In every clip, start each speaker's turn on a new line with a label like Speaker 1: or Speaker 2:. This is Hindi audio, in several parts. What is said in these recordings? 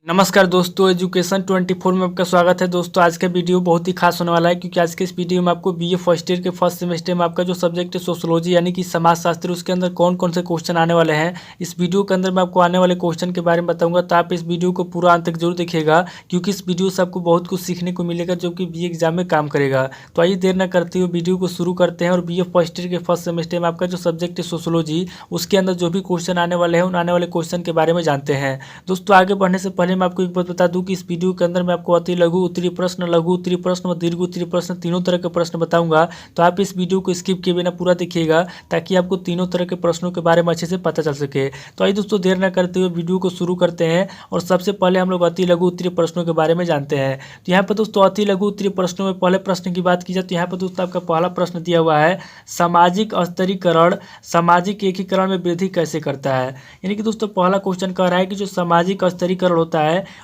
Speaker 1: नमस्कार दोस्तों, एजुकेशन 24 में आपका स्वागत है। दोस्तों आज का वीडियो बहुत ही खास होने वाला है क्योंकि आज के इस वीडियो में आपको बीए फर्स्ट ईयर के फर्स्ट सेमेस्टर में आपका जो सब्जेक्ट है सोशोलॉजी यानी कि समाजशास्त्र, उसके अंदर कौन कौन से क्वेश्चन आने वाले हैं, इस वीडियो के अंदर मैं आपको आने वाले क्वेश्चन के बारे में बताऊंगा। तो आप इस वीडियो को पूरा अंत तक जरूर देखिएगा क्योंकि इस वीडियो से आपको बहुत कुछ सीखने को मिलेगा जो कि बीए एग्जाम में काम करेगा। तो आइए देर न करते हुए वीडियो को शुरू करते हैं और बीए फर्स्ट ईयर के फर्स्ट सेमेस्टर में आपका जो सब्जेक्ट है सोशोलॉजी, उसके अंदर जो भी क्वेश्चन आने वाले हैं उन आने वाले क्वेश्चन के बारे में जानते हैं। दोस्तों आगे बढ़ने से पहले मैं आपको एक बात बता दूं कि इस वीडियो के अंदर मैं आपको अति लघु उत्तरीय प्रश्न, लघु उत्तरीय प्रश्न और दीर्घ उत्तरीय प्रश्न तीनों तरह के प्रश्न बताऊंगा। तो आप इस वीडियो को स्किप किए बिना पूरा देखिएगा ताकि आपको तीनों तरह के प्रश्नों के बारे में अच्छे से पता चल सके। तो आइए दोस्तों देर न करते हुए वीडियो को शुरू करते हैं और सबसे पहले हम लोग अति लघु उत्तरीय प्रश्नों के बारे में जानते हैं। तो यहाँ पर दोस्तों अति लघु उत्तरीय प्रश्नों में पहले प्रश्न की बात की जाए तो यहाँ पर दोस्तों आपका पहला प्रश्न दिया हुआ है, सामाजिक स्तरीकरण सामाजिक एकीकरण में वृद्धि कैसे करता है। यानी कि दोस्तों पहला क्वेश्चन कह रहा है कि जो सामाजिक स्तरीकरण होता है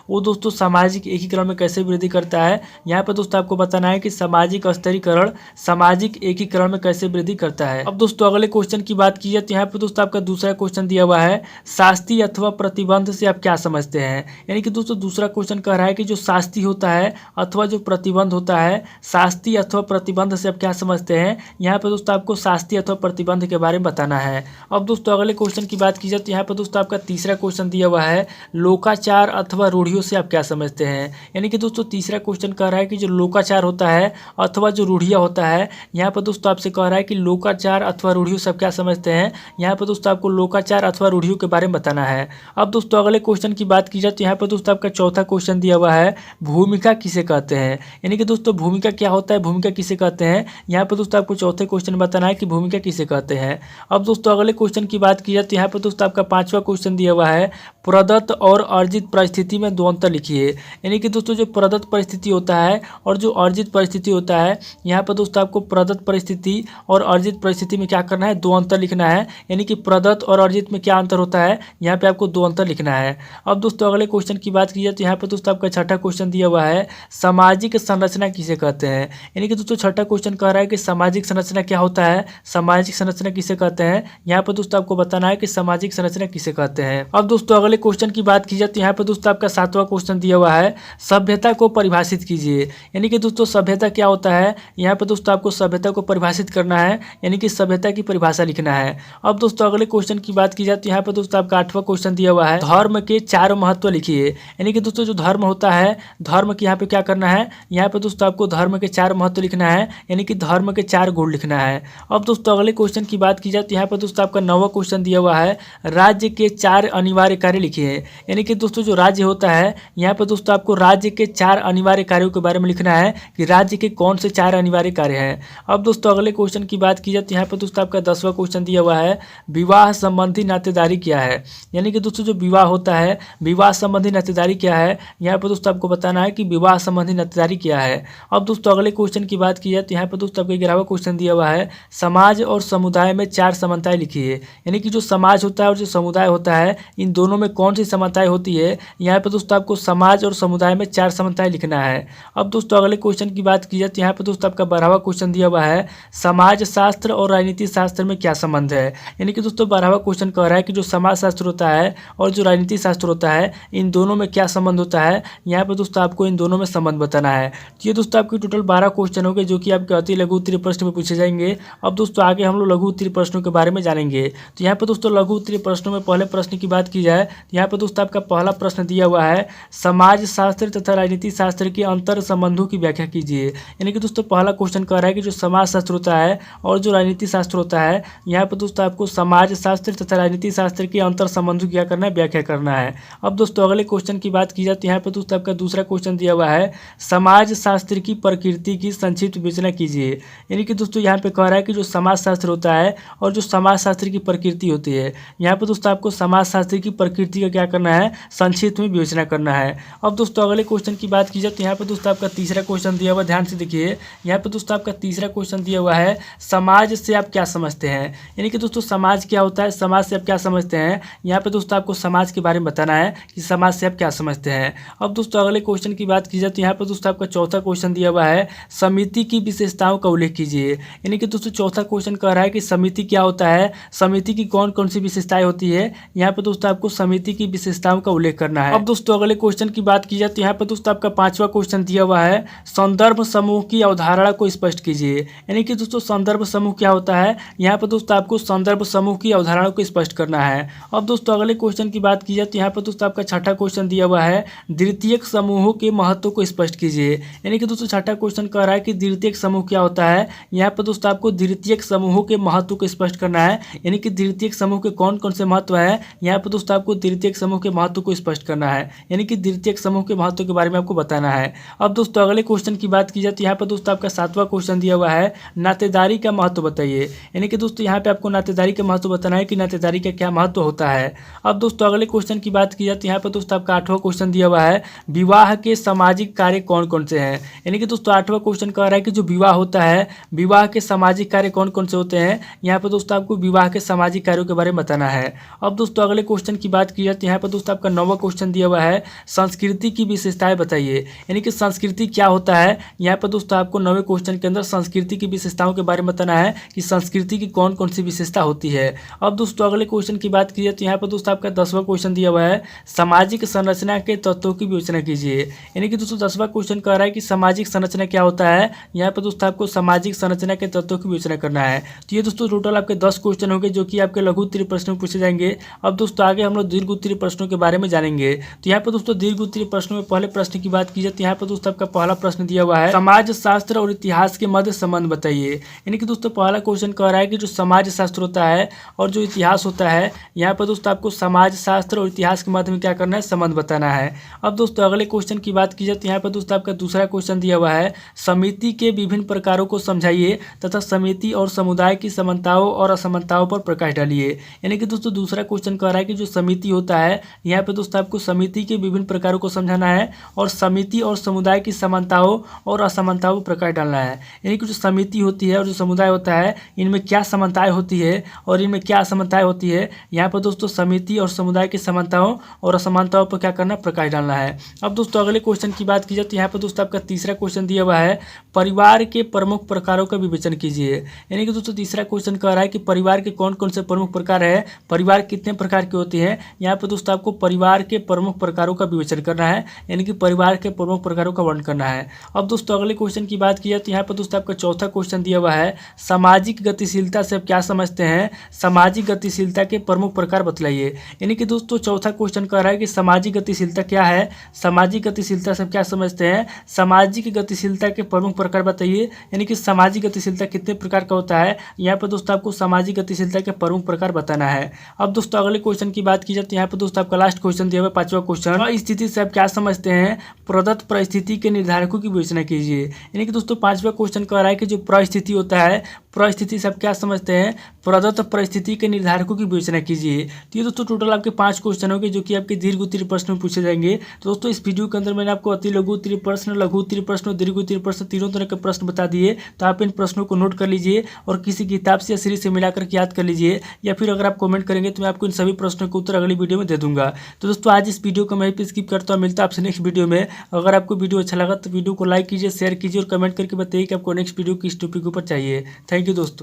Speaker 1: वो दोस्तों सामाजिक एकीकरण में कैसे वृद्धि करता है। यहाँ पर दोस्तों आपको बताना है कि सामाजिक स्तरीकरण सामाजिक एकीकरण में कैसे वृद्धि करता है। अब दोस्तों अगले क्वेश्चन की बात की जाए तो यहाँ पर दोस्तों आपका दूसरा क्वेश्चन दिया हुआ है, शास्ति अथवा प्रतिबंध से आप क्या समझते हैं। यानी कि दोस्तों दूसरा क्वेश्चन कह रहा है कि जो शास्ति होता है अथवा जो प्रतिबंध होता है, शास्ति अथवा प्रतिबंध से आप क्या समझते हैं। यहाँ पर दोस्तों आपको शास्ति अथवा प्रतिबंध के बारे में बताना है। अब दोस्तों अगले क्वेश्चन की बात की जाए तो यहाँ पर दोस्तों आपका तीसरा क्वेश्चन दिया हुआ है, लोकाचार अथवा रूढ़ियों से आप क्या समझते हैं। यानी कि दोस्तों तीसरा क्वेश्चन कह रहा है कि जो लोकाचार होता है अथवा जो रूढ़ियाँ होता है, यहाँ पर दोस्तों आपसे कह रहा है कि लोकाचार अथवा रूढ़ियों से आप क्या समझते हैं। यहाँ पर दोस्तों आपको लोकाचार अथवा रूढ़ियों के बारे में बताना है। अब दोस्तों अगले क्वेश्चन की बात की जाए तो यहाँ पर दोस्तों आपका चौथा क्वेश्चन दिया हुआ है, भूमिका किसे कहते हैं। यानी कि दोस्तों भूमिका क्या होता है, भूमिका किसे कहते हैं। यहाँ पर दोस्तों आपको चौथे क्वेश्चन बताना है कि भूमिका किसे कहते हैं। अब दोस्तों अगले क्वेश्चन की बात की जाए तो यहाँ पर दोस्तों आपका पांचवा क्वेश्चन दिया हुआ है, प्रदत्त और अर्जित परिस्थिति में दो अंतर लिखिए। यानी कि दोस्तों जो प्रदत्त परिस्थिति होता है और जो अर्जित परिस्थिति होता है, यहाँ पर दोस्तों आपको प्रदत्त परिस्थिति और अर्जित परिस्थिति में क्या करना है, दो अंतर लिखना है। यानी कि प्रदत्त और अर्जित में क्या अंतर होता है, यहाँ पे आपको दो अंतर लिखना है। अब दोस्तों अगले क्वेश्चन की बात की जाए तो यहाँ पर दोस्तों आपका छठा क्वेश्चन दिया हुआ है, सामाजिक संरचना किसे कहते हैं। यानी कि दोस्तों छठा क्वेश्चन कह रहा है कि सामाजिक संरचना क्या होता है, सामाजिक संरचना किसे कहते हैं। यहाँ पर दोस्तों आपको बताना है कि सामाजिक संरचना किसे कहते हैं। अब दोस्तों अगले क्वेश्चन की बात की जाए तो यहाँ पर दोस्तों आपका सातवां क्वेश्चन दिया हुआ है, सभ्यता को परिभाषित कीजिए। यानी कि दोस्तों सभ्यता क्या होता है, यहाँ पर दोस्तों आपको सभ्यता को परिभाषित करना है, यानी कि सभ्यता की परिभाषा लिखना है। अब दोस्तों अगले क्वेश्चन की बात की जाए तो यहाँ पर दोस्तों आपका आठवां क्वेश्चन दिया हुआ है, धर्म के चार महत्व लिखिए। यानी कि दोस्तों जो धर्म होता है, धर्म की यहाँ पे क्या करना है, यहाँ पे दोस्तों आपको धर्म के चार महत्व लिखना है, यानी कि धर्म के चार गुण लिखना है। अब दोस्तों अगले क्वेश्चन की बात की जाए तो यहाँ पर दोस्तों आपका नौवां क्वेश्चन दिया हुआ है, राज्य के चार अनिवार्य कार्य लिखिए। यानी कि दोस्तों जो राज्य होता है, यहाँ पर दोस्तों आपको राज्य के चार अनिवार्य कार्यों के बारे में लिखना है कि राज्य के कौन से चार अनिवार्य कार्य हैं। अब दोस्तों अगले क्वेश्चन की बात की जाए तो यहाँ पर दोस्तों आपका 10वां क्वेश्चन दिया हुआ है, विवाह संबंधी नातेदारी क्या है। यानी कि दोस्तों जो विवाह होता है, विवाह संबंधी नातेदारी क्या है, यहाँ पर दोस्तों आपको बताना है कि विवाह संबंधी नातेदारी क्या है। अब दोस्तों अगले क्वेश्चन की बात की जाए तो यहाँ पर दोस्तों आपका 11वां क्वेश्चन दिया हुआ है, समाज और समुदाय में चार समानताएं लिखिए। यानी कि जो समाज होता है और जो समुदाय होता है, इन दोनों में कौन सी समानताएं होती है। यहाँ पर दोस्तों आपको समाज और समुदाय में चार समानताएं लिखना है। अब दोस्तों अगले क्वेश्चन की बात की जाए तो यहाँ पर दोस्तों आपका 12वां क्वेश्चन दिया हुआ है, समाज शास्त्र और राजनीति शास्त्र में क्या संबंध है। यानी कि दोस्तों 12वां क्वेश्चन कह रहा है कि जो समाज शास्त्र होता है और जो राजनीति शास्त्र होता है, इन दोनों में क्या संबंध होता है। यहाँ पर दोस्तों आपको इन दोनों में संबंध बताना है। तो ये दोस्तों आपके टोटल 12 क्वेश्चन हो गए जो कि आपके अति लघु उत्तरीय प्रश्न में पूछे जाएंगे। अब दोस्तों आगे हम लोग लघु उत्तरीय प्रश्नों के बारे में जानेंगे। तो यहाँ पर दोस्तों लघु उत्तरीय प्रश्नों में पहले प्रश्न की बात की जाए तो यहाँ पर दोस्तों आपका पहला प्रश्न दिया हुआ है, समाज शास्त्र तथा राजनीति शास्त्र के अंतर संबंधों की व्याख्या कीजिए। यानी कि दोस्तों पहला क्वेश्चन कह रहा है कि जो समाज शास्त्र होता है और जो राजनीति शास्त्र होता है, यहाँ पर दोस्तों आपको समाज शास्त्र तथा राजनीति शास्त्र के अंतर संबंधों की क्या करना है, व्याख्या करना है। अब दोस्तों अगले क्वेश्चन की बात की जाए तो यहाँ पर दोस्तों आपका दूसरा क्वेश्चन दिया हुआ है, समाज शास्त्र की प्रकृति की संक्षिप्त विवेचना कीजिए। यानी कि दोस्तों यहाँ पे कह रहा है कि जो समाज शास्त्र होता है और जो समाज शास्त्र की प्रकृति होती है, यहाँ पर दोस्तों आपको समाज शास्त्र की प्रकृति का क्या करना है, संक्षिप्त में विवेचना करना है। अब दोस्तों अगले क्वेश्चन की बात की जाए तो यहाँ पर दोस्तों आपका तीसरा क्वेश्चन दिया हुआ, ध्यान से देखिए। यहाँ पर दोस्तों आपका तीसरा क्वेश्चन दिया हुआ है, समाज से आप क्या समझते हैं। यानी कि दोस्तों समाज क्या होता है, समाज से आप क्या समझते हैं। यहाँ पे दोस्तों आपको समाज के बारे में बताना है कि समाज से आप क्या समझते हैं। अब दोस्तों अगले क्वेश्चन की बात की जाए तो यहाँ पर दोस्तों आपका चौथा क्वेश्चन दिया हुआ है, समिति की विशेषताओं का उल्लेख कीजिए। यानी कि दोस्तों चौथा क्वेश्चन कह रहा है कि समिति क्या होता है, समिति की कौन कौन सी विशेषताएं होती है। यहाँ पर दोस्तों आपको समिति की विशेषताओं का उल्लेख करना है। अब दोस्तों अगले क्वेश्चन की बात की जाए तो यहाँ पर दोस्तों आपका 5वां क्वेश्चन दिया हुआ है, संदर्भ समूह की अवधारणा को स्पष्ट कीजिए। यानी कि दोस्तों संदर्भ समूह क्या होता है, यहाँ पर दोस्तों आपको संदर्भ समूह की अवधारणा को स्पष्ट करना है। अब दोस्तों अगले क्वेश्चन की बात की जाए तो यहाँ पर दोस्तों आपका 6ठा क्वेश्चन दिया हुआ है, द्वितीयक समूहों के महत्व को स्पष्ट कीजिए। यानी कि दोस्तों 6ठा क्वेश्चन कह रहा है कि द्वितीयक समूह क्या होता है। यहाँ पर दोस्तों आपको द्वितीयक समूहों के महत्व को स्पष्ट करना है। यानी कि द्वितीयक समूह के कौन कौन से महत्व है, यहाँ पर दोस्तों आपको द्वितीयक समूह के महत्व को स्पष्ट करना है। यानी कि द्वितीयक समूह के महत्व के बारे में आपको बताना है। अब दोस्तों अगले क्वेश्चन की बात की जाए तो यहाँ पर दोस्तों आपका 7वां क्वेश्चन दिया हुआ है, नातेदारी का महत्व बताइए। यानी कि दोस्तों यहाँ पे आपको नातेदारी का महत्व बताना है कि नातेदारी का क्या महत्व होता है। अब दोस्तों अगले क्वेश्चन की बात की जाए तो यहाँ पर दोस्तों आपका 8वां क्वेश्चन दिया हुआ है, विवाह के सामाजिक कार्य कौन कौन से हैं। यानी कि दोस्तों 8वां क्वेश्चन कह रहा है कि जो विवाह होता है, विवाह के सामाजिक कार्य कौन कौन से होते हैं। यहाँ पर दोस्तों आपको विवाह के सामाजिक कार्यों के बारे में बताना है। अब दोस्तों अगले क्वेश्चन की बात की जाए तो यहाँ पर दोस्तों आपका 9वां क्वेश्चन दिया हुआ है, संस्कृति की विशेषताएं बताइए। यानी कि संस्कृति क्या होता है। यहाँ पर दोस्तों आपको 9वें क्वेश्चन के अंदर संस्कृति की विशेषताओं के बारे में बताना है कि संस्कृति की कौन कौन सी विशेषता होती है। अब दोस्तों अगले क्वेश्चन की बात की जाए तो यहाँ पर दोस्तों आपका 10वां क्वेश्चन दिया हुआ है, सामाजिक संरचना के तत्वों की विवेचना कीजिए। यानी कि दोस्तों 10वां क्वेश्चन कह रहा है कि सामाजिक संरचना क्या होता है। यहाँ पर दोस्तों आपको सामाजिक संरचना के तत्वों की विवेचना करना है। तो ये दोस्तों टोटल आपके 10 क्वेश्चन होंगे जो कि आपके लघु उत्तरीय प्रश्नों में पूछे जाएंगे। अब दोस्तों आगे हम लोग दीर्घ उत्तरीय प्रश्नों के बारे में जानेंगे। तो यहाँ पर दोस्तों दीर्घ उत्तरीय प्रश्नों में पहले प्रश्न की बात की जाए तो यहाँ पर दोस्तों आपका पहला प्रश्न दिया हुआ है, समाज शास्त्र और इतिहास के मध्य संबंध बताइए। यानी कि दोस्तों पहला क्वेश्चन कह रहा है कि जो समाज शास्त्र होता है और जो इतिहास होता है, यहाँ पर दोस्तों आपको समाज शास्त्र और इतिहास के मध्य में क्या करना है, संबंध बताना है। अब दोस्तों अगले क्वेश्चन की बात की जाए तो यहाँ पर दोस्तों आपका दूसरा क्वेश्चन दिया हुआ है, समिति के विभिन्न प्रकारों को समझाइए तथा समिति और समुदाय की समानताओं और असमानताओं पर प्रकाश डालिए। यानी कि दोस्तों दूसरा क्वेश्चन कह रहा है कि जो समिति होता है, यहाँ पर दोस्तों आपको समिति के विभिन्न प्रकारों को समझाना है और समिति और समुदाय की समानताओं और असमानताओं पर प्रकाश डालना है। यानी कि जो समिति होती है और जो समुदाय होता है, इनमें क्या समानताएं होती है और इनमें क्या असमानताएं होती है। यहाँ पर दोस्तों समिति और समुदाय की समानताओं और असमानताओं पर क्या करना, प्रकाश डालना है। अब दोस्तों अगले क्वेश्चन की बात की जाए तो यहाँ पर दोस्तों आपका तीसरा क्वेश्चन दिया हुआ है, परिवार के प्रमुख प्रकारों का विवेचन कीजिए। यानी कि दोस्तों तीसरा क्वेश्चन कह रहा है कि परिवार के कौन कौन से प्रमुख प्रकार है, परिवार कितने प्रकार के होते हैं। यहाँ पर दोस्तों आपको परिवार के प्रमुख प्रकारों का विवेचन करना है। यानी कि परिवार के प्रमुख प्रकारों का वर्णन करना है। अब दोस्तों अगले क्वेश्चन की बात की जाए तो यहाँ पर दोस्तों आपका चौथा क्वेश्चन दिया हुआ है, सामाजिक गतिशीलता से आप क्या समझते हैं, सामाजिक गतिशीलता के प्रमुख प्रकार बतलाइए। यानी कि दोस्तों चौथा क्वेश्चन कह रहा है कि सामाजिक गतिशीलता क्या है, सामाजिक गतिशीलता से आप क्या समझते हैं, सामाजिक गतिशीलता के प्रमुख प्रकार बताइए। यानी कि सामाजिक गतिशीलता कितने प्रकार का होता है, यहाँ पर दोस्तों आपको सामाजिक गतिशीलता के प्रमुख प्रकार बताना है। अब दोस्तों अगले क्वेश्चन की बात की जाए तो यहाँ पर दोस्तों आपका लास्ट क्वेश्चन दिया हुआ है, पांचवा क्वेश्चन, स्थिति से आप क्या समझते हैं, प्रदत्त परिस्थिति के निर्धारकों की विवेचना कीजिए। यानी कि दोस्तों पांचवा क्वेश्चन कह रहा है कि जो परिस्थिति होता है, परिस्थिति से आप क्या समझते हैं, प्रदत्त परिस्थिति के निर्धारकों की विवेचना कीजिए। तो ये दोस्तों टोटल आपके 5 क्वेश्चन होंगे जो कि आपके दीर्घ उत्तरीय प्रश्न में पूछे जाएंगे। तो दोस्तों इस वीडियो के अंदर मैंने आपको अति लघु उत्तरीय प्रश्न, लघु उत्तरीय प्रश्न और दीर्घ उत्तरीय प्रश्न तीनों तरह के प्रश्न बता दिए। तो आप इन प्रश्नों को नोट कर लीजिए और किसी किताब से या सीरीज से मिलाकर याद कर लीजिए, या फिर अगर आप कमेंट करेंगे तो मैं आपको इन सभी प्रश्नों के उत्तर अगली वीडियो में दे दूंगा। तो दोस्तों आज इस वीडियो को मैं भी स्किप करता हूँ, मिलता है आपसे नेक्स्ट वीडियो में। अगर आपको वीडियो अच्छा लगा तो वीडियो को लाइक कीजिए, शेयर कीजिए और कमेंट करके बताइए कि आपको नेक्स्ट वीडियो किस टॉपिक के ऊपर चाहिए। थैंक यू दोस्तों।